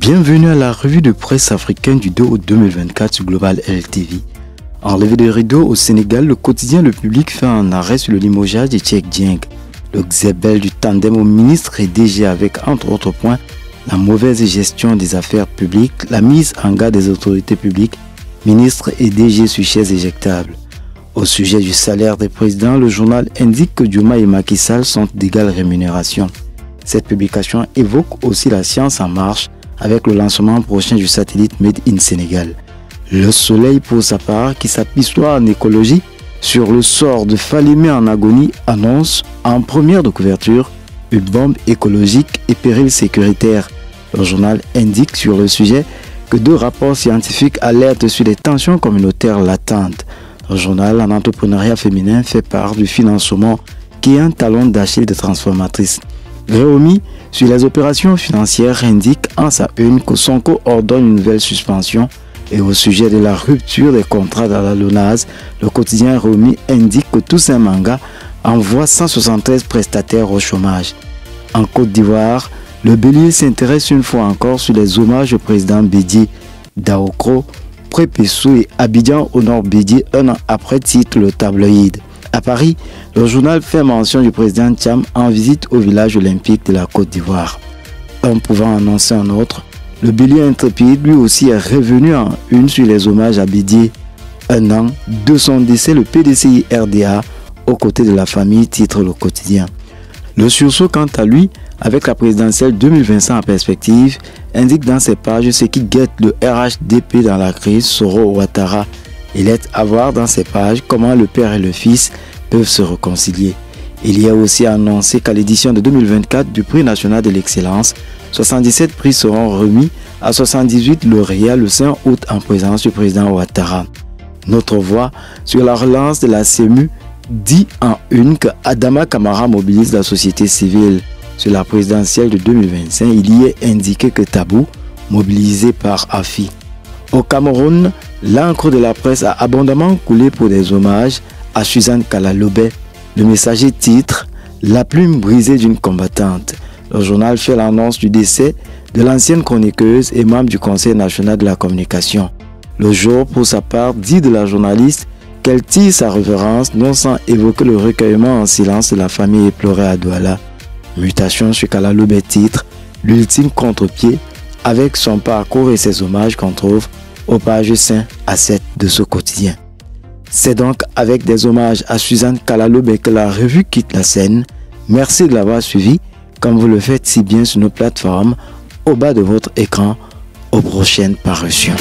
Bienvenue à la revue de presse africaine du 2 août 2024 sur Global LTV. En levée de rideau au Sénégal, le quotidien Le Public fait un arrêt sur le limogeage de Cheikh Dieng. Le xébel du tandem au ministre et DG avec, entre autres points, la mauvaise gestion des affaires publiques, la mise en garde des autorités publiques, ministres et DG sur chaises éjectables. Au sujet du salaire des présidents, le journal indique que Diomaye et Macky Sall sont d'égale rémunération. Cette publication évoque aussi la science en marche avec le lancement prochain du satellite Made in Sénégal. Le Soleil, pour sa part, qui s'apistoie en écologie sur le sort de Falémé en agonie, annonce en première de couverture une bombe écologique et péril sécuritaire. Le journal indique sur le sujet que 2 rapports scientifiques alertent sur les tensions communautaires latentes. Le journal en entrepreneuriat féminin fait part du financement qui est un talon d'Achille des transformatrices. Réumi, sur les opérations financières, indique en sa une que Sonko ordonne une nouvelle suspension. Et au sujet de la rupture des contrats dans la LONASE, le quotidien Réumi indique que Toussaint Manga envoie 173 prestataires au chômage. En Côte d'Ivoire, le Bélier s'intéresse une fois encore sur les hommages au président Bédié. Daokro, Prépessou et Abidjan honore Bédié un an après, titre le tabloïd. À Paris, le journal fait mention du président Thiam en visite au village olympique de la Côte d'Ivoire. Un pouvant annoncer un autre, le Bélier intrépide lui aussi est revenu en une sur les hommages à Bédié. Un an de son décès, le PDCI RDA aux côtés de la famille, titre le quotidien. Le sursaut, quant à lui, avec la présidentielle 2025 en perspective, indique dans ses pages ce qui guette le RHDP dans la crise, Soro Ouattara. Il est à voir dans ses pages comment le père et le fils peuvent se réconcilier. Il y a aussi annoncé qu'à l'édition de 2024 du prix national de l'excellence, 77 prix seront remis à 78 lauréats le 5 août en présence du président Ouattara. Notre voix sur la relance de la CEMU dit en une que Adama Kamara mobilise la société civile. Sur la présidentielle de 2025, il y est indiqué que Tabou, mobilisé par AFI. Au Cameroun, l'encre de la presse a abondamment coulé pour des hommages à Suzanne Kalalobé. Le messager titre « La plume brisée d'une combattante ». Le journal fait l'annonce du décès de l'ancienne chroniqueuse et membre du Conseil national de la communication. Le Jour, pour sa part, dit de la journaliste qu'elle tire sa révérence non sans évoquer le recueillement en silence de la famille éplorée à Douala. Mutation sur Kalalobé titre « L'ultime contre-pied » avec son parcours et ses hommages qu'on trouve aux pages 5 à 7 de ce quotidien. C'est donc avec des hommages à Suzanne Kalalobé que la revue quitte la scène. Merci de l'avoir suivi, comme vous le faites si bien sur nos plateformes, au bas de votre écran. Aux prochaines parutions.